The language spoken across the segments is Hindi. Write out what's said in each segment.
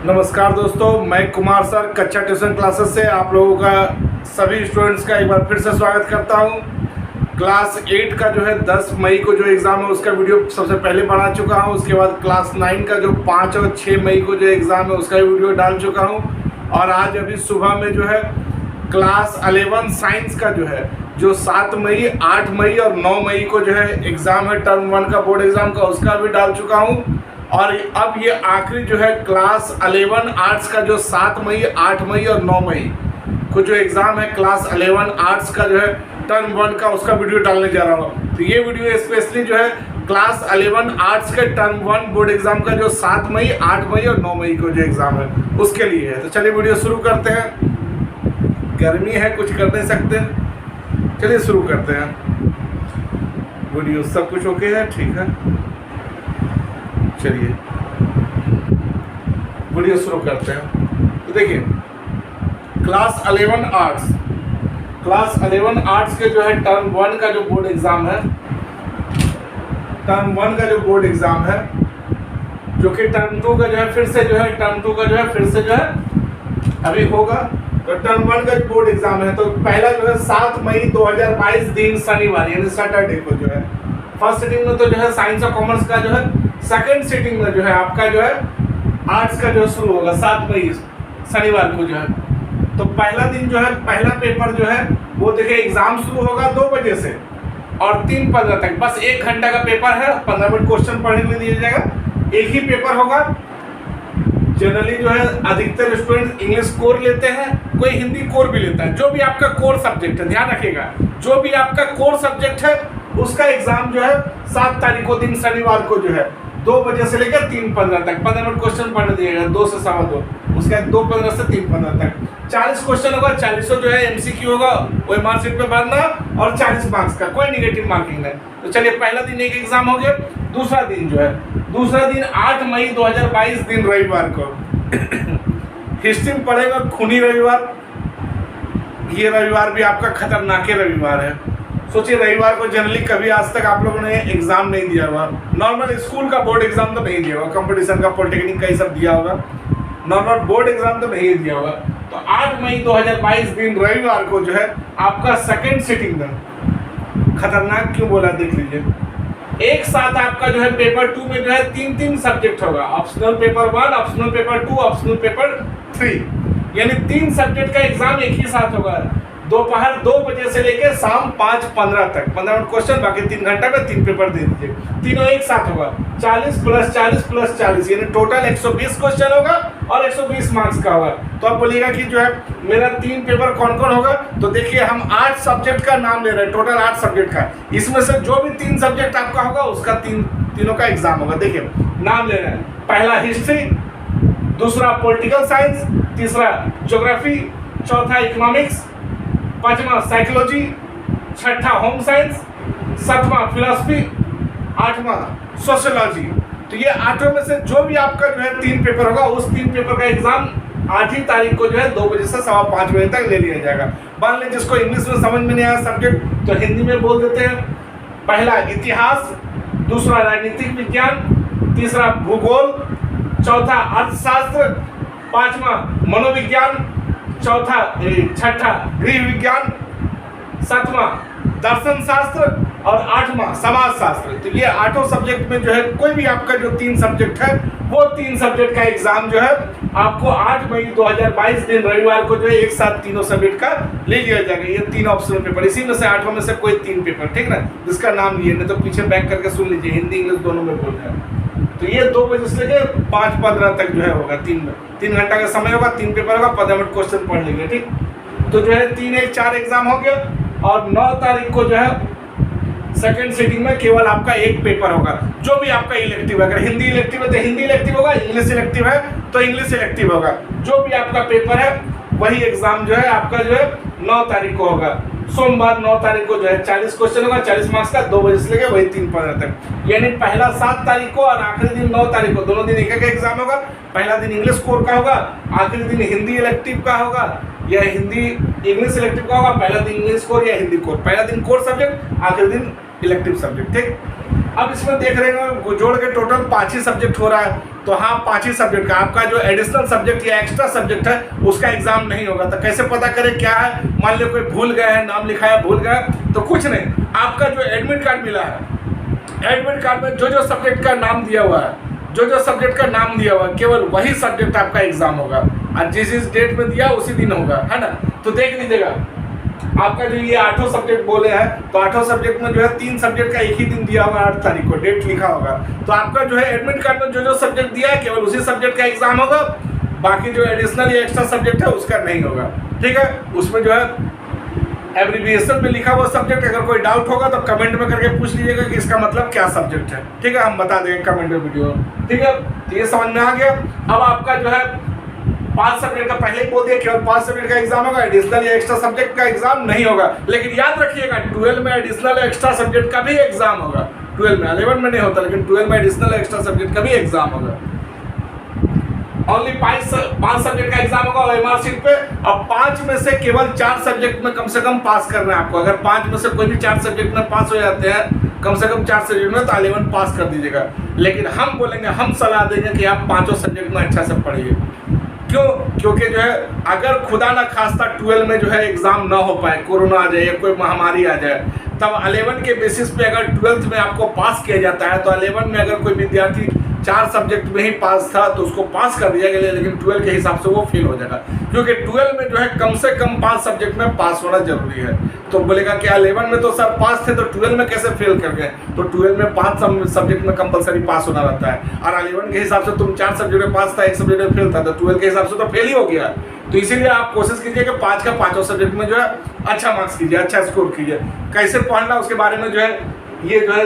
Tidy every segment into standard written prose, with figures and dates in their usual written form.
नमस्कार दोस्तों, मैं कुमार सर कच्चा ट्यूशन क्लासेस से आप लोगों का सभी स्टूडेंट्स का एक बार फिर से स्वागत करता हूं। क्लास 8 का जो है 10 मई को जो एग्ज़ाम है उसका वीडियो सबसे पहले बना चुका हूं। उसके बाद क्लास 9 का जो 5 और 6 मई को जो एग्ज़ाम है उसका वीडियो डाल चुका हूं। और आज अभी सुबह में जो है क्लास 11 साइंस का जो है जो 7 मई, 8 मई और 9 मई को जो है एग्ज़ाम है टर्म 1 का बोर्ड एग्ज़ाम का, उसका भी डाल चुका हूँ। और अब ये आखिरी जो है क्लास 11 आर्ट्स का जो 7 मई, 8 मई और 9 मई को जो एग्ज़ाम है क्लास 11 आर्ट्स का जो है टर्म 1 का, उसका वीडियो डालने जा रहा हूँ। तो ये वीडियो स्पेशली जो है क्लास 11 आर्ट्स के टर्म 1 बोर्ड एग्ज़ाम का जो 7 मई, 8 मई और 9 मई को जो एग्ज़ाम है उसके लिए है। तो चलिए वीडियो शुरू करते हैं। गर्मी है, कुछ कर नहीं सकते, चलिए शुरू करते हैं। वीडियो सब कुछ ओके है, ठीक है, चलिए वीडियो शुरू करते हैं। तो देखिए क्लास 11 आर्ट्स के जो है टर्म 1 का जो बोर्ड एग्जाम है, टर्म 1 का जो बोर्ड एग्जाम है जो कि टर्म 2 का जो है फिर से जो है टर्म 2 का जो है फिर से जो है अभी होगा। तो टर्म 1 का जो बोर्ड एग्जाम है तो पहला जो है 7 मई 2022 दिन शनिवार यानी सैटरडे को जो है फर्स्ट सिटिंग में तो जो है साइंस और कॉमर्स का जो है, सेकंड सिटिंग में जो है आपका जो है आर्ट्स का जो है शुरू होगा 7 मई शनिवार को जो है। तो पहला दिन जो है पहला पेपर जो है वो देखिए एग्जाम शुरू होगा 2 बजे से और 3:15 तक, बस 1 घंटा का पेपर है। 15 मिनट क्वेश्चन पढ़ने के लिए दिया जाएगा। एक ही पेपर होगा। जनरली जो है अधिकतर स्टूडेंट इंग्लिश कोर लेते हैं, कोई हिंदी कोर भी लेता है। जो भी आपका कोर सब्जेक्ट है, ध्यान रखिएगा, जो भी आपका कोर सब्जेक्ट है उसका एग्जाम जो है 7 तारीख को दिन शनिवार को जो है 2 बजे से लेकर 3:15 तक 15 मिनट क्वेश्चन पढ़ने दिएगा, 2 से 2:15, उसके बाद 2:15 से 3:15 तक 40 क्वेश्चन होगा। 40 जो है एमसीक्यू होगा, वही मार्कशीट पे भरना और 40 मार्क्स का, कोई निगेटिव मार्किंग नहीं। तो चलिए पहला दिन एक एग्जाम हो गया। दूसरा दिन जो है 8 मई 2022 दिन रविवार को हिस्ट्री में पढ़ेगा खूनी रविवार। ये रविवार भी आपका खतरनाक रविवार है। सोचिए रविवार को जनरली कभी आज तक आप लोगों ने एग्जाम नहीं दिया हुआ, नॉर्मल स्कूल का बोर्ड एग्जाम तो नहीं दिया होगा, कंपटीशन का पॉलिटेक्निक का ही सब दिया होगा, नॉर्मल बोर्ड एग्जाम तो नहीं दिया होगा। तो 8 मई 2022 दिन रविवार को जो है आपका सेकंड सिटिंग में, खतरनाक क्यों बोला देख लीजिए, एक साथ आपका जो है पेपर 2 में जो है 3 सब्जेक्ट होगा। Optional paper 1, optional paper 2, optional paper 3, यानी 3 सब्जेक्ट का एग्जाम एक ही साथ होगा। दोपहर 2 बजे से लेकर शाम 5:15 तक 15 मिनट क्वेश्चन, बाकी 3 घंटा में 3 पेपर दे दीजिए। तीनों एक साथ होगा। 40 + 40 + 40 यानी टोटल 120 क्वेश्चन होगा और 120 मार्क्स का होगा। तो आप बोलिएगा कि जो है मेरा 3 पेपर कौन कौन होगा, तो देखिए हम 8 सब्जेक्ट का नाम ले रहे हैं, टोटल 8 सब्जेक्ट का। इसमें से जो भी 3 सब्जेक्ट आपका होगा उसका तीनों का एग्जाम होगा। देखिए नाम ले रहे हैं, पहला हिस्ट्री, दूसरा पॉलिटिकल साइंस, तीसरा ज्योग्राफी, चौथा इकोनॉमिक्स, 5वां साइकोलॉजी, 6ठा होम साइंस, 7वां फिलॉसफी, 8वां सोशियोलॉजी। तो ये 8 में से जो भी आपका जो है 3 पेपर होगा उस 3 पेपर का एग्जाम 8 तारीख को जो है 2 बजे से 5:15 बजे तक ले लिया जाएगा। मान लीजिए जिसको इंग्लिश में समझ में नहीं आया सब्जेक्ट तो हिंदी में बोल देते हैं। पहला इतिहास, दूसरा राजनीतिक विज्ञान, तीसरा भूगोल, चौथा अर्थशास्त्र, 5वां मनोविज्ञान, छठा गृह विज्ञान, 7वां दर्शन शास्त्र और 8वां समाज शास्त्र। तो ये 8 सब्जेक्ट में जो है कोई भी आपका जो 3 सब्जेक्ट है वो 3 सब्जेक्ट का एग्जाम जो है आपको 8 मई 2022 दिन रविवार को जो है एक साथ तीनों सब्जेक्ट का ले लिया जाएगा। ये 3 ऑप्शनल पेपर, इसी में से 8 में से कोई 3 पेपर, ठीक ना, जिसका नाम लिए, नहीं तो पीछे बैक करके सुन लीजिए, हिंदी इंग्लिश दोनों में बोल रहे हैं। तो ये 2 बजे से लेकर 5:15 तक जो है होगा, 3 घंटा का समय होगा, 3 पेपर होगा, 15 मिनट क्वेश्चन पढ़ लेंगे, ठीक। तो जो है 3 1 4 एग्जाम हो गया। और 9 तारीख को जो है सेकंड सिटिंग में केवल आपका एक पेपर होगा, जो भी आपका इलेक्टिव है। अगर हिंदी इलेक्टिव है तो हिंदी इलेक्टिव होगा, इंग्लिश इलेक्टिव है तो इंग्लिश इलेक्टिव होगा। जो भी आपका पेपर है वही एग्जाम जो है आपका जो है 9 तारीख को होगा। सोमवार 9 तारीख को जो है 40 क्वेश्चन होगा, 40 मार्क्स का, 2 बजे से लेकर वही 3:15 तक। यानी पहला 7 तारीख को और आखिरी दिन 9 तारीख को, दोनों दिन एक एग्जाम होगा। पहला दिन इंग्लिश कोर का होगा, आखिरी दिन हिंदी इलेक्टिव का होगा या हिंदी इंग्लिश इलेक्टिव का होगा। पहला दिन इंग्लिश कोर या हिंदी कोर, पहला दिन कोर सब्जेक्ट, आखिरी दिन इलेक्टिव सब्जेक्ट, ठीक। अब इसमें देख रहे हैं जोड़ के टोटल 5 ही सब्जेक्ट हो रहा है, तो हाँ 5 ही सब्जेक्ट का आपका जो एडिशनल सब्जेक्ट या एक्स्ट्रा सब्जेक्ट है उसका एग्जाम नहीं होगा। तो कैसे पता करें क्या है, मान लो कोई भूल गए हैं, नाम लिखा है भूल गए, तो कुछ नहीं, आपका जो एडमिट कार्ड मिला है, एडमिट कार्ड में जो सब्जेक्ट का नाम दिया हुआ है, जो सब्जेक्ट का नाम दिया हुआ है, केवल वही सब्जेक्ट आपका एग्जाम होगा और जिस डेट में दिया उसी दिन होगा, है ना। तो देख लीजिएगा आपका जो ये 8 सब्जेक्ट बोले हैं, तो 8 सब्जेक्ट में जो है 3 सब्जेक्ट का एक ही दिन दिया होगा, 8 तारीख को डेट लिखा होगा। तो आपका जो है एडमिट कार्ड में जो सब्जेक्ट दिया है केवल उसी सब्जेक्ट का एग्जाम होगा, बाकी जो एडिशनल या एक्स्ट्रा सब्जेक्ट है उसका नहीं होगा। ठीक है, उसमें जो है एब्रिविएशन में लिखा हुआ सब्जेक्ट, अगर कोई डाउट होगा तो कमेंट में करके पूछ लीजिएगा कि इसका मतलब क्या सब्जेक्ट है। ठीक है, हम बता देंगे कमेंट में वीडियो। ठीक है, तो ये समझ में आ गया। अब आपका जो है 5 सब्जेक्ट का पहले ही बोल दिया, केवल 5 सब्जेक्ट का एग्जाम होगा, एडिशनल या एक्स्ट्रा सब्जेक्ट का एग्जाम नहीं होगा। लेकिन याद रखिएगा 12 में एडिशनल एक्स्ट्रा सब्जेक्ट का भी एग्जाम होगा। 12 में, 11 में नहीं होता, लेकिन 12 में एडिशनल एक्स्ट्रा सब्जेक्ट का भी एग्जाम होगा। ओनली 5 सब्जेक्ट का एग्जाम होगा ओएमआर शीट पे। अब 5 में से केवल 4 सब्जेक्ट में कम से कम पास करना है आपको। अगर 5 में से कोई भी 4 सब्जेक्ट में पास हो जाते हैं, कम से कम 4 सब्जेक्ट में, तो 11 पास कर दीजिएगा। लेकिन हम बोलेंगे, हम सलाह देंगे कि आप 5 सब्जेक्ट में अच्छा से पढ़िए। क्यों? क्योंकि जो है अगर खुदा ना खास्ता 12 में जो है एग्जाम ना हो पाए, कोरोना आ जाए या कोई महामारी आ जाए, तब 11 के बेसिस पे अगर 12th में आपको पास किया जाता है, तो 11 में अगर कोई विद्यार्थी 4 सब्जेक्ट में ही पास था तो उसको पास कर दिया गया, लेकिन 12 के हिसाब से वो फेल हो जाएगा। क्योंकि 12 में जो है कम से कम 5 सब्जेक्ट में पास होना जरूरी है। तो बोलेगा कि 11 में तो सर पास थे, तो 12 में कैसे फेल कर गए? तो 12 में 5 सब्जेक्ट में कंपलसरी पास होना रहता है, और 11 के हिसाब से तुम 4 सब्जेक्ट में पास था, 1 सब्जेक्ट में फेल था, तो 12 के हिसाब से तो फेल ही हो गया। तो इसीलिए आप कोशिश कीजिए कि 5 का 5 सब्जेक्ट में जो है अच्छा मार्क्स कीजिए, अच्छा स्कोर कीजिए। कैसे पढ़ना उसके बारे में जो है ये जो है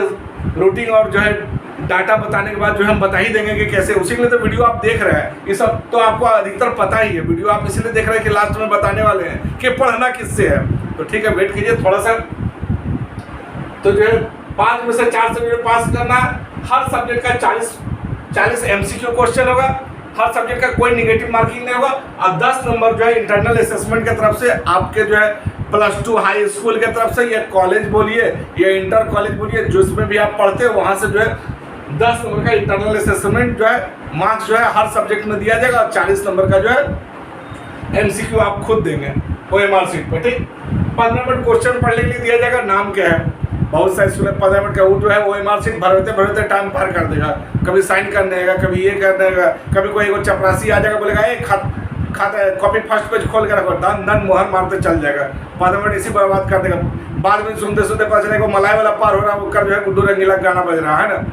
रूटीन और जो है डाटा बताने के बाद जो हम बता ही देंगे कि कैसे। उसी के लिए तो वीडियो आप देख रहे हैं, ये सब तो आपको अधिकतर पता ही है। वीडियो आप इसलिए देख रहे हैं कि लास्ट में बताने वाले हैं कि पढ़ना किससे है। तो ठीक है, वेट कीजिए थोड़ा सा। तो जो है 5 में से 4 सब्जेक्ट पास करना, हर सब्जेक्ट का 40 MCQ क्वेश्चन होगा, हर सब्जेक्ट का कोई निगेटिव मार्किंग नहीं होगा, और 10 नंबर जो है इंटरनल असेसमेंट की तरफ से आपके जो है +2 हाई स्कूल की तरफ से, या कॉलेज बोलिए या इंटर कॉलेज बोलिए, जिसमें भी आप पढ़ते हो वहाँ से जो है 10 नंबर का इंटरनल असेसमेंट जो है मार्क्स जो है हर सब्जेक्ट में दिया जाएगा, और 40 नंबर का जो है MCQ आप खुद देंगे OMR शीट पर। ठीक, 15 मिनट क्वेश्चन पढ़ने के लिए दिया जाएगा। नाम क्या है? बहुत सारे स्टूडेंट 15 मिनट का वो जो है OMR शीट भरते टाइम पार कर देगा। कभी साइन करने का, कभी ये करने का, कभी कोई वो चपरासी आ जाएगा, बोलेगा एक खाता कॉपी फर्स्ट पेज खोल कर रखो, दन मोहर मारते चल जाएगा, 15 मिनट इसी बर्बाद कर देगा। बाद में सुनते सुनते पता चलेगा मलाई वाला पार हो रहा है, वो कर जो है गुड्डू रंगीला गाना बज रहा है ना,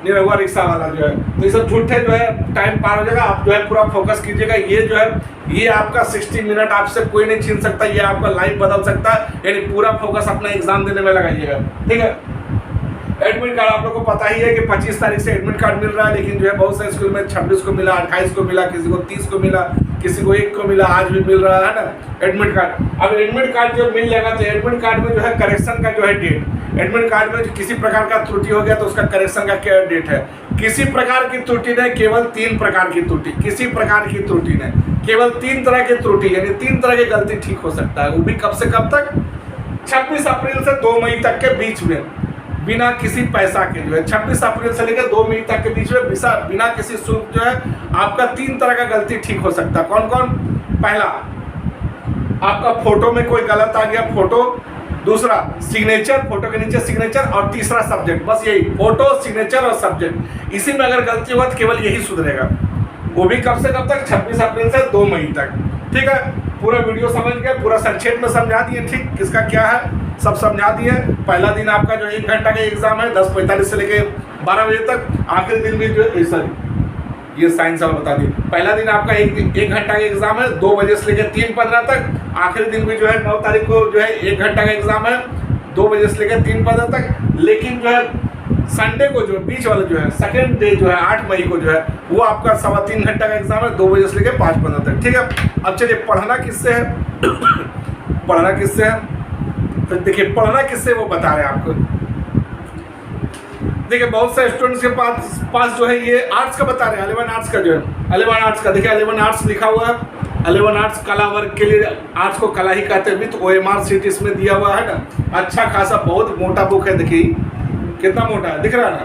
निरहुआ रिक्शा वाला जो है। तो ये सब झूठे जो है टाइम पार हो जाएगा। आप जो है पूरा फोकस कीजिएगा। ये जो है ये आपका 60 मिनट आपसे कोई नहीं छीन सकता, ये आपका लाइफ बदल सकता है। यानी पूरा फोकस अपना एग्जाम देने में लगाइएगा। ठीक है, एडमिट कार्ड आप लोग को पता ही है कि 25 तारीख से एडमिट कार्ड मिल रहा है, लेकिन जो है बहुत सारे स्कूल में 26 को मिला, 28 को मिला, किसी को 30 को मिला, किसी को 1 को मिला, आज भी मिल रहा है ना एडमिट कार्ड। अब एडमिट कार्ड जब मिल जाएगा तो एडमिट कार्ड में जो है करेक्शन का जो है डेट, एडमिट कार्ड में किसी प्रकार का त्रुटि हो गया तो उसका करेक्शन का क्या डेट है। किसी प्रकार की त्रुटि नहीं, केवल 3 प्रकार की त्रुटि, किसी प्रकार की त्रुटि नहीं, केवल 3 तरह की त्रुटि, यानी 3 तरह की गलती ठीक हो सकता है। वो भी कब से कब तक? 26 अप्रैल से 2 मई तक के बीच में, बिना किसी पैसा के जो है 26 अप्रैल से लेकर 2 मई तक के बीच में बिना किसी शुल्क जो है आपका 3 तरह का गलती ठीक हो सकता है। कौन कौन? पहला, आपका फोटो में कोई गलत आ गया, फोटो। दूसरा, सिग्नेचर, फोटो के नीचे सिग्नेचर। और तीसरा, सब्जेक्ट। बस यही, फोटो, सिग्नेचर और सब्जेक्ट। इसी में अगर गलती हुआ तो केवल यही सुधरेगा। वो भी कब से कब तक? 26 अप्रैल से 2 मई तक। ठीक है, पूरा वीडियो समझ गए, पूरा संक्षेप में समझा दिए। ठीक, किसका क्या है सब समझा दिए। पहला दिन आपका जो 1 घंटा का एग्जाम है, 10:45 से लेके 12 बजे तक। आखिरी दिन भी जो ये साइंस वाला बता दिए। पहला दिन आपका 1 घंटा का एग्जाम है, 2 बजे से लेकर 3:15 तक। आखिरी दिन भी जो है 9 तारीख को जो है 1 घंटा का एग्जाम है, 2 बजे से लेकर 3:15 तक। लेकिन जो है संडे को जो बीच वाला जो है सेकेंड डे जो है 8 मई को जो है वो आपका 3.25 घंटा का एग्जाम है, 2 बजे से लेकर 5:15 तक। ठीक है, अब चलिए पढ़ना किससे है पढ़ना किससे है तो देखिए, पढ़ना किससे वो बता रहे हैं आपको। देखिए, बहुत सारे स्टूडेंट्स के पास जो है ये आर्ट्स का बता रहे हैं, 11 आर्ट्स का जो है 11 आर्ट्स का। देखिए 11 आर्ट्स लिखा हुआ है, 11 आर्ट्स कला वर्ग के लिए, आर्ट्स को कला ही कहते हैं। विथ OMR शीट इसमें दिया हुआ है ना, अच्छा खासा बहुत मोटा बुक है। देखिए कितना मोटा है, दिख रहा है ना,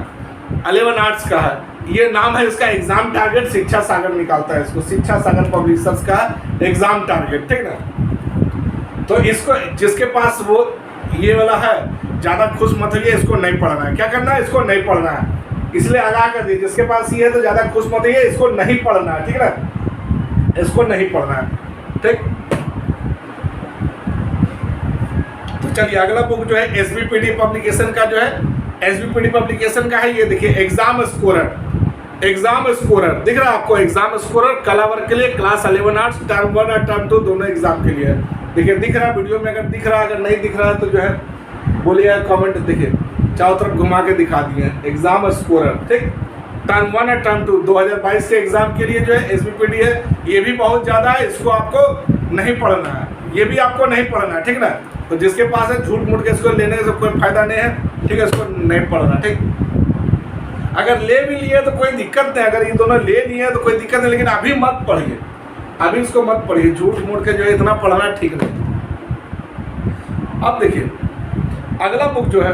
11 आर्ट्स का है। ये नाम है इसका एग्जाम टारगेट, शिक्षा सागर निकालता है इसको, शिक्षा सागर पब्लिशर्स का एग्जाम टारगेट, ठीक ना। तो इसको जिसके पास वो ये वाला है, ज़्यादा खुश मत होइए, इसको नहीं पढ़ना है। क्या करना है, इसको नहीं पढ़ना है, इसलिए आगाह कर दिए जिसके पास ये है तो ज़्यादा खुश मत होइए, इसको नहीं पढ़ना है, ठीक ना, इसको नहीं पढ़ना है, ठीक। तो चलिए अगला बुक जो है एसबीपीडी पब्लिकेशन का जो है, एसबीपीडी पब्लिकेशन का है, ये देखिए एग्जाम स्कोरर, एग्जाम स्कोरर दिख रहा है आपको, एग्जाम स्कोरर कला वर्ग के लिए, क्लास 11 आर्ट्स, टर्म 1 और टर्म 2 दोनों एग्जाम के लिए। देखिए दिख रहा है वीडियो में, अगर दिख रहा है, अगर नहीं दिख रहा है तो जो है बोलिए कमेंट, देखिए चारों तरफ घुमा के दिखा दिए एग्जाम स्कोरर, ठीक। टर्म 1 और टर्म 2 2022 के एग्जाम के लिए जो है एसबीपीडी है, ये भी बहुत ज़्यादा है, इसको आपको नहीं पढ़ना है, ये भी आपको नहीं पढ़ना है, ठीक ना। तो जिसके पास है झूठ मूठ के इसको लेने से कोई फायदा नहीं है, ठीक है, इसको नहीं पढ़ना, ठीक। अगर ले भी लिए तो कोई दिक्कत नहीं, अगर ये दोनों ले लिए तो कोई दिक्कत नहीं, लेकिन अभी मत पढ़िए, अभी इसको मत पढ़िए, झूठ मूठ के जो है इतना पढ़ना ठीक नहीं। अब देखिए अगला बुक जो है,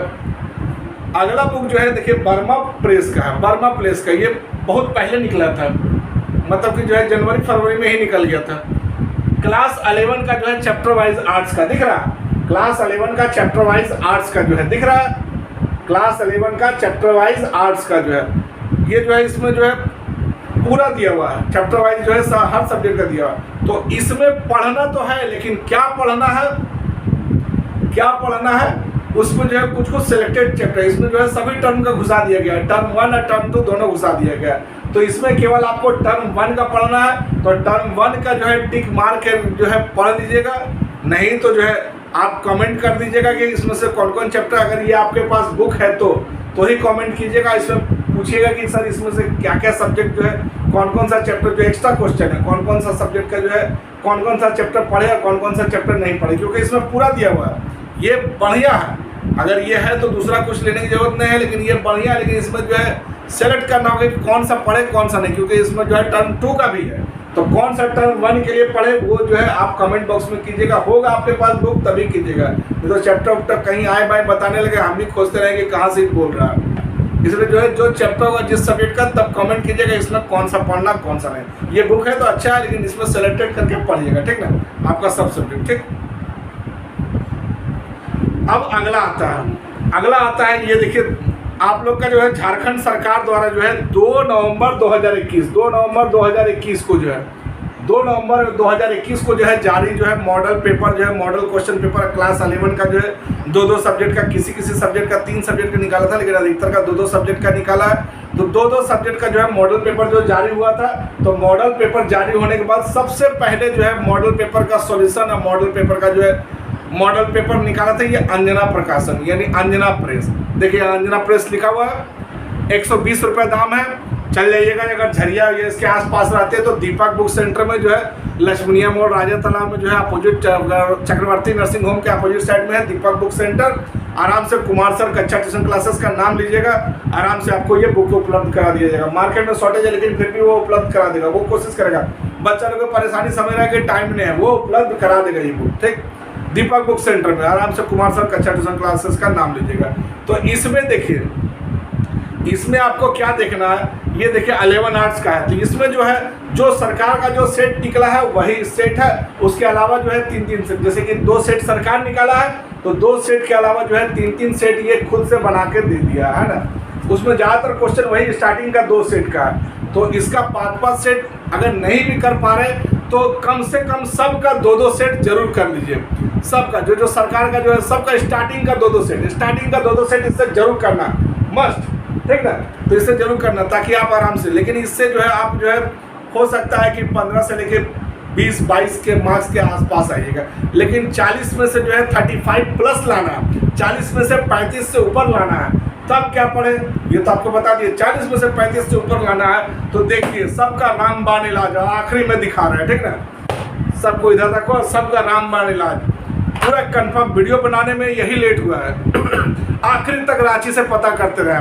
अगला बुक जो है देखिए वर्मा प्रेस का है, वर्मा प्रेस का, ये बहुत पहले निकला था, मतलब कि जो है जनवरी फरवरी में ही निकल गया था। क्लास 11 का जो है चैप्टर वाइज आर्ट्स का, दिख रहा है, क्लास 11 का चैप्टर वाइज आर्ट्स का जो है, दिख रहा है, क्लास 11 का चैप्टर वाइज आर्ट्स का जो है, ये जो है इसमें जो है पूरा दिया हुआ है, चैप्टर वाइज जो है हर सब्जेक्ट का दिया हुआ है। तो इसमें पढ़ना तो है, लेकिन क्या पढ़ना है, क्या पढ़ना है, उसमें जो है कुछ कुछ सिलेक्टेड चैप्टर, इसमें जो है सभी टर्म का घुसा दिया गया है, टर्म 1 और टर्म 2 दोनों घुसा दिया गया है। तो इसमें केवल आपको टर्म 1 का पढ़ना है, तो टर्म 1 का जो है टिक मार के जो है पढ़ लीजिएगा, नहीं तो जो है आप कमेंट कर दीजिएगा कि इसमें से कौन कौन चैप्टर, अगर ये आपके पास बुक है तो ही कमेंट कीजिएगा। इसमें पूछिएगा कि सर इसमें से क्या क्या सब्जेक्ट जो है, कौन कौन सा चैप्टर जो एक्स्ट्रा क्वेश्चन है, कौन कौन सा सब्जेक्ट का जो है कौन कौन सा चैप्टर पढ़े और कौन कौन सा चैप्टर नहीं पढ़े, क्योंकि इसमें पूरा दिया हुआ है, ये बढ़िया है। अगर ये है तो दूसरा कुछ लेने की जरूरत नहीं है, लेकिन ये बढ़िया है, लेकिन इसमें जो है सेलेक्ट करना होगा कि कौन सा पढ़े कौन सा नहीं, क्योंकि इसमें जो है टर्म 2 का भी है, तो कौन सा टर्म 1 के लिए पढ़े वो जो है आप कमेंट बॉक्स में कीजिएगा, होगा आपके पास बुक तभी कीजिएगा, नहीं तो चैप्टर वैप्टर कहीं आए बाय बताने लगे, हम भी खोजते रहेंगे कहाँ से बोल रहा है। इसलिए जो है जो चैप्टर होगा जिस सब्जेक्ट का, तब कमेंट कीजिएगा इसमें कौन सा पढ़ना कौन सा नहीं। ये बुक है तो अच्छा है, लेकिन इसमें सेलेक्टेड करके पढ़िएगा, ठीक ना, आपका सब सब्जेक्ट, ठीक। अब अगला आता है, अगला आता है ये देखिए आप लोग का जो है झारखंड सरकार द्वारा जो है 2 नवंबर 2021 को जो है 2 नवंबर 2021 को जो है जारी जो है मॉडल पेपर जो है, मॉडल क्वेश्चन पेपर क्लास 11 का जो है 2-2 सब्जेक्ट का, किसी किसी सब्जेक्ट का 3 सब्जेक्ट का निकाला था, लेकिन अधिकतर का 2-2 सब्जेक्ट का निकाला है। तो 2-2 सब्जेक्ट का जो है मॉडल पेपर जो जारी हुआ था, तो मॉडल पेपर जारी होने के बाद सबसे पहले जो है मॉडल पेपर का सॉल्यूशन और मॉडल पेपर का जो है मॉडल पेपर निकाला था ये अंजना प्रकाशन यानी अंजना प्रेस। देखिए अंजना प्रेस लिखा हुआ है, 120 रुपये दाम है, चल जाइएगा। अगर झरिया ये इसके आसपास रहते हैं तो दीपक बुक सेंटर में जो है लक्ष्मणिया मोड़ राजा तालाब में जो है अपोजिट चक्रवर्ती नर्सिंग होम के अपोजिट साइड में है दीपक बुक सेंटर। आराम से कुमार सर कक्षा ट्यूशन क्लासेस का नाम लीजिएगा, आराम से आपको ये बुक उपलब्ध करा दिया जाएगा। मार्केट में शॉर्टेज है लेकिन फिर भी वो उपलब्ध करा देगा, वो कोशिश करेगा। बच्चा लोग को परेशानी समझ रहा है कि टाइम नहीं है, वो उपलब्ध करा देगा ये बुक, ठीक। दीपक बुक सेंटर में आराम से कुमार सर कक्षा ट्यूशन क्लासेस का नाम लीजिएगा। तो इसमें देखिए, इसमें आपको क्या देखना है, ये देखिए 11 आर्ट्स का है, तो इसमें जो है जो सरकार का जो सेट निकला है वही सेट है। उसके अलावा जो है 3-3 सेट, जैसे कि 2 सेट सरकार निकाला है तो 2 सेट के अलावा जो है 3-3 सेट ये खुद से बना के दे दिया है ना। उसमें ज़्यादातर क्वेश्चन वही स्टार्टिंग का 2 सेट का है, तो इसका 5-5 सेट अगर नहीं भी कर पा रहे तो कम से कम सबका 2-2 सेट जरूर कर लीजिए। सबका जो सरकार का जो है सबका स्टार्टिंग का 2-2 सेट, स्टार्टिंग का 2-2 सेट इससे जरूर करना मस्ट, ठीक ना। तो इससे जरूर करना ताकि आप आराम से, लेकिन इससे जो है आप जो है हो सकता है कि 15 से लेके 20-22 के मार्क्स के आसपास आइएगा, लेकिन 40 में से जो है 35 प्लस लाना है, 40 में से 35 से ऊपर लाना है, तब क्या पढ़े ये तो आपको बता दिए। 40 में से 35 से ऊपर लाना है तो देखिए सबका रामबाण इलाज आखिरी में दिखा रहा है, ठीक ना। सबको इधर रखो, सबका रामबाण इलाज पूरा कंफर्म। वीडियो बनाने में यही लेट हुआ है आखिरी तक रांची से पता करते रहे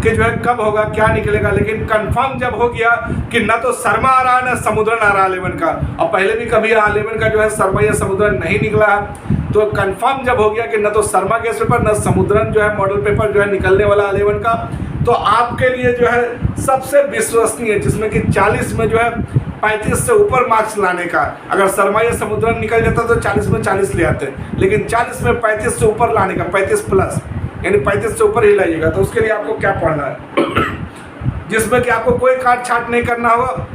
कि जो है कब होगा क्या निकलेगा, लेकिन कंफर्म जब हो गया कि ना तो शर्मा आ रहा है ना समुद्रन आ रहा 11 का, और पहले भी कभी 11 का जो है शर्मा या समुद्रन नहीं निकला है, तो कंफर्म जब हो गया कि न तो शर्मा गेस्ट पेपर न समुद्रन जो है मॉडल पेपर जो है निकलने वाला 11 का, तो आपके लिए जो है सबसे विश्वसनीय, जिसमें कि 40 में जो है 35 से ऊपर मार्क्स लाने का, अगर शर्मा या समुद्रन निकल जाता तो 40 में 40 ले आते, लेकिन 40 में 35 से ऊपर लाने का, 35 प्लस यानी 35 से ऊपर ही लाइएगा। तो उसके लिए आपको क्या पढ़ना है, जिसमें कि आपको कोई काट छाट नहीं करना होगा,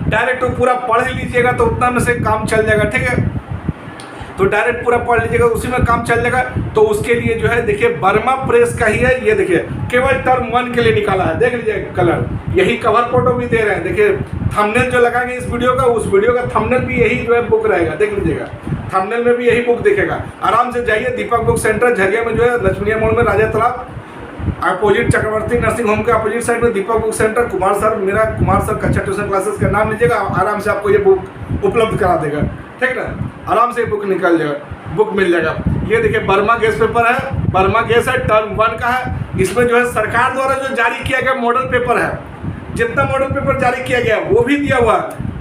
डायरेक्ट पूरा पढ़ ही लीजिएगा तो उतना में से काम चल जाएगा। ठीक है, तो डायरेक्ट पूरा पढ़ लीजिएगा, उसी में काम चल जाएगा। तो उसके लिए जो है देखिए वर्मा प्रेस का ही है, ये देखिए केवल टर्म 1 के लिए निकाला है, देख लीजिए कलर, यही कवर फोटो भी दे रहे हैं। देखिए थंबनेल जो लगाएंगे इस वीडियो का, उस वीडियो का थंबनेल भी यही जो है बुक रहेगा, देख लीजिएगा थंबनेल में भी यही बुक दिखेगा। आराम से जाइए दीपक बुक सेंटर झरिया में जो है लक्ष्मीनिया मोड़ में राजा तालाब अपोजिट चक्रवर्ती नर्सिंग होम के अपोजिट साइड में दीपक बुक सेंटर, कुमार सर, मेरा कुमार सर कक्षा ट्यूशन क्लासेस का नाम लीजिएगा, आराम से आपको ये बुक उपलब्ध करा देगा। ठीक ना, आराम से बुक निकल जाएगा, बुक मिल जाएगा। ये देखिए वर्मा गेस पेपर है, वर्मा गेस है, टर्म 1 का है। इसमें जो है सरकार द्वारा जो जारी किया गया मॉडल पेपर है, जितना मॉडल पेपर जारी किया गया वो भी दिया हुआ है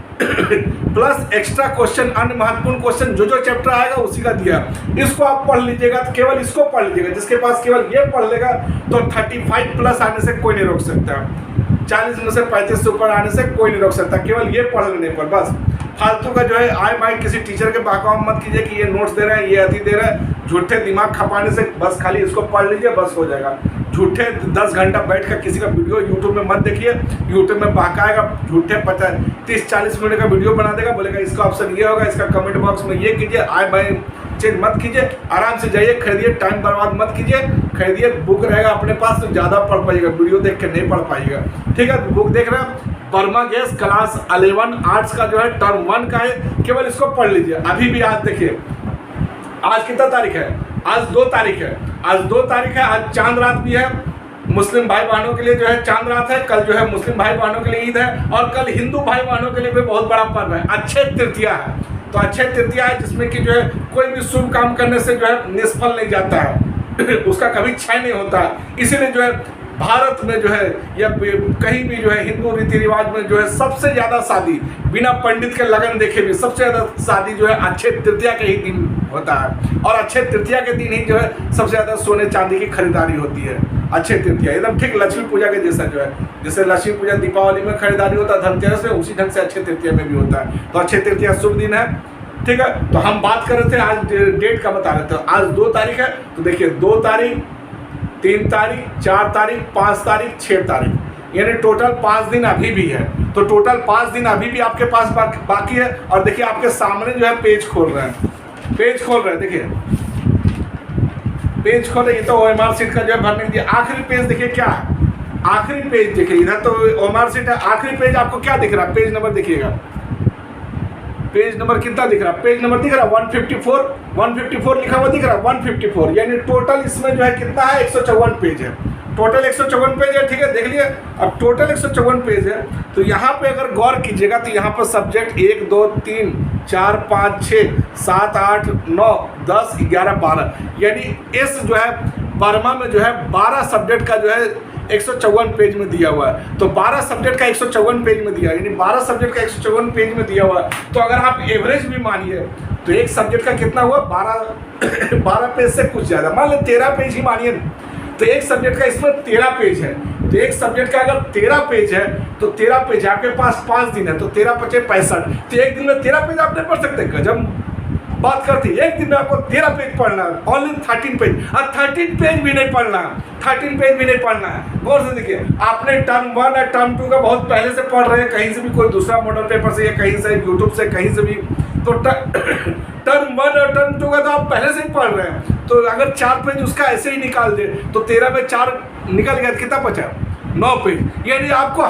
प्लस एक्स्ट्रा क्वेश्चन, अन्य महत्वपूर्ण क्वेश्चन जो चैप्टर आएगा उसी का दिया। इसको आप पढ़ लीजिएगा, तो केवल इसको पढ़ लीजिएगा, जिसके पास केवल ये पढ़ लेगा तो 35 प्लस आने से कोई नहीं रोक सकता, 40 में से 35 से ऊपर आने से कोई नहीं रोक सकता, केवल ये पढ़ लेने पर। बस फालतू का जो है आए बाई किसी टीचर के बहकाव मत कीजिए कि ये नोट्स दे रहे हैं, ये अति दे रहे हैं, झूठे दिमाग खपाने से बस खाली इसको पढ़ लीजिए, बस हो जाएगा। झूठे 10 घंटा बैठ कर किसी का वीडियो यूट्यूब में मत देखिए, यूट्यूब में बहकाएगा, झूठे 30-40 मिनट का वीडियो बना देगा, बोलेगा इसका ऑप्शन ये होगा, इसका कमेंट बॉक्स में ये कीजिए, आए बाई चेंज मत कीजिए, आराम से जाइए खरीदिए, टाइम बर्बाद मत कीजिए, खरीदिए, बुक रहेगा अपने पास तो ज़्यादा पढ़ पाइएगा, वीडियो देख के नहीं पढ़ पाइएगा। ठीक है, बुक देख रहे हैं वर्मा गेस क्लास 11 आर्ट्स का जो है टर्म 1 का है, केवल इसको पढ़ लीजिए। अभी भी आज देखिए, आज कितना तारीख है, आज 2 तारीख है, आज 2 तारीख है, आज चांद रात भी है, मुस्लिम भाई बहनों के लिए जो है चांद रात है, कल जो है मुस्लिम भाई बहनों के लिए ईद है, और कल हिंदू भाई बहनों के लिए भी बहुत बड़ा पर्व है, अक्षय तृतीया है। तो अक्षय तृतीया है जिसमें कि जो है कोई भी शुभ काम करने से जो है निष्फल नहीं जाता है उसका कभी क्षय नहीं होता है। इसीलिए जो है भारत में जो है या कहीं भी जो है हिंदू रीति रिवाज में जो है सबसे ज़्यादा शादी बिना पंडित के लगन देखे भी सबसे ज़्यादा शादी जो है अक्षय तृतीया के ही दिन होता है, और अक्षय तृतीया के दिन ही जो है सबसे ज़्यादा सोने चांदी की खरीदारी होती है। अक्षय तृतीया एकदम ठीक लक्ष्मी पूजा के जैसा जो है, जैसे लक्ष्मी पूजा दीपावली में खरीदारी होता है धनतेरस में, उसी ढंग से अक्षय तृतीया में भी होता है। तो अक्षय तृतीया शुभ दिन है। ठीक है, तो हम बात कर रहे थे, आज डेट का बता रहे थे, आज 2 तारीख है, तो देखिए 2 तारीख, 3 तारीख, 4 तारीख, 5 तारीख, 6 तारीख, यानी टोटल 5 दिन अभी भी है। तो टोटल 5 दिन अभी भी आपके पास बाकी है। और देखिए आपके सामने जो है पेज खोल रहे हैं, पेज खोल रहे हैं, देखिए पेज खोल रहे, ये तो OMR शीट का जो है भरने के लिए आखिरी पेज देखिए क्या है, आखिरी पेज देखिए, इधर तो OMR शीट है, आखिरी पेज आपको क्या दिख रहा है, पेज नंबर देखिएगा, पेज नंबर कितना दिख रहा है, पेज नंबर दिख रहा है 154 लिखा हुआ दिख रहा है 154, यानी टोटल इसमें जो है कितना है 154 पेज है, टोटल 154 पेज है। ठीक है, देख लिए, अब टोटल 154 पेज है। तो यहाँ पे अगर गौर कीजिएगा तो यहाँ पर सब्जेक्ट 1 2 3 4 5 6 7 8 9 10 11 12, यानी इस जो है वर्मा में जो है 12 सब्जेक्ट का जो है 154 पेज में दिया हुआ है। तो 12 सब्जेक्ट का 154 पेज में दिया है, यानी 12 सब्जेक्ट का 154 पेज में दिया हुआ है। तो अगर आप एवरेज भी मानिए तो एक सब्जेक्ट का कितना हुआ 12 पेज से कुछ ज़्यादा, मान लो 13 पेज ही मानिए, तो एक सब्जेक्ट का इसमें 13 पेज है। तो एक सब्जेक्ट का अगर 13 पेज है तो 13 पेज आपके पास 5 दिन है, तो 13 × 5 = 65, तो एक दिन में 13 पेज आप नहीं पढ़ सकते। गजब बात करती, एक दिन में आपको 13 पेज पढ़ना है, ओनली 13 पेज, और 13 पेज भी नहीं पढ़ना है, 13 पेज भी नहीं पढ़ना है। गौर से देखिए, आपने टर्म 1 और टर्म 2 का बहुत पहले से पढ़ रहे हैं, कहीं से भी कोई दूसरा मॉडल पेपर से या कहीं से यूट्यूब से कहीं से भी, तो टर्म 1 और टर्म 2 का तो आप पहले से ही पढ़ रहे हैं। तो अगर 4 पेज उसका ऐसे ही निकाल दे तो 13 में 4 निकल गया, कितना बचा 9 पेज, यानी आपको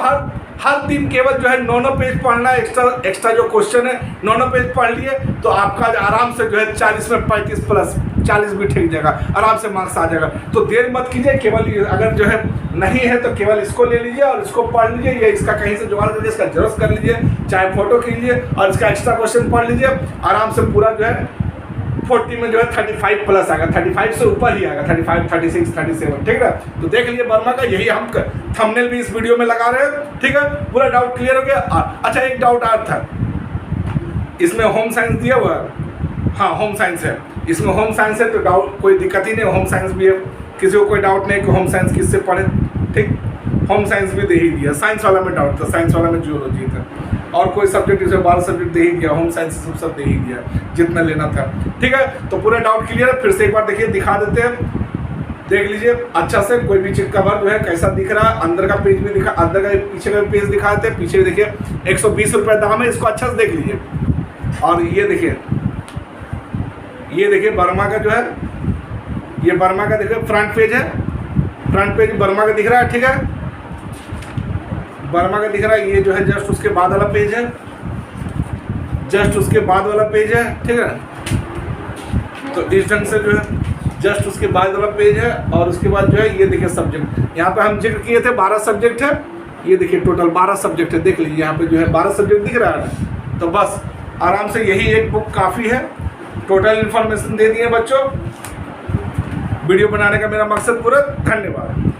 हर दिन केवल जो है 9 पेज पढ़ना है। एक्स्ट्रा जो क्वेश्चन है 9 पेज पढ़ लिए तो आपका आराम से जो है 40 में 35 प्लस 40 भी ठीक जाएगा, आराम से मार्क्स आ जाएगा। तो देर मत कीजिए, केवल अगर जो है नहीं है तो केवल इसको ले लीजिए और इसको पढ़ लीजिए, या इसका कहीं से जुगाड़ करिए, इसका जेरॉक्स कर लीजिए, चाहे फोटो खींचिए और इसका एक्स्ट्रा क्वेश्चन पढ़ लीजिए, आराम से पूरा जो है 40 में जो है 35 प्लस आएगा, 35 से ऊपर ही आएगा, 35 36 37, ठीक है। तो देख लीजिए वर्मा का, यही हम थंबनेल भी इस वीडियो में लगा रहे हैं। ठीक है, पूरा डाउट क्लियर हो गया। अच्छा, एक डाउट आ था, इसमें होम साइंस दिया हुआ है, हाँ होम साइंस है, इसमें होम साइंस है तो डाउट कोई दिक्कत ही नहीं, होम साइंस भी है, किसी को कोई डाउट नहीं कि होम साइंस किससे पढ़े, ठीक। होम साइंस भी दे ही दिया, साइंस वाला में डाउट था, साइंस वाला में जियोलॉजी था, और कोई सब्जेक्ट इसे 12 सब्जेक्ट दे ही दिया, होम साइंस सब दे ही दिया जितना लेना था, ठीक है। तो पूरा डाउट क्लियर है, फिर से एक बार देखिए, दिखा देते हैं, देख लीजिए अच्छा से, कोई भी चिट कवर जो है कैसा दिख रहा है, अंदर का पेज भी दिखा, अंदर का पीछे का पेज दिखा देते हैं, पीछे भी देखिए 120 रुपये दाम है, इसको अच्छा से देख लीजिए। और ये देखिए बर्मा का जो है, ये बर्मा का देखिए फ्रंट पेज है, फ्रंट पेज बर्मा का दिख रहा है, ठीक है, बर्मा का दिख रहा है। ये जो है जस्ट उसके बाद वाला पेज है, जस्ट उसके बाद वाला पेज है, ठीक है। तो इस ढंग से जो है जस्ट उसके बाद वाला पेज है, और उसके बाद जो है ये देखिए सब्जेक्ट, यहाँ पे हम जिक्र किए थे 12 सब्जेक्ट है, ये देखिए टोटल 12 सब्जेक्ट है, देख लीजिए यहाँ पे जो है 12 सब्जेक्ट दिख रहा है। तो बस आराम से यही एक बुक काफ़ी है, टोटल इन्फॉर्मेशन दे दिए बच्चों। वीडियो बनाने का मेरा मकसद पूरा, धन्यवाद।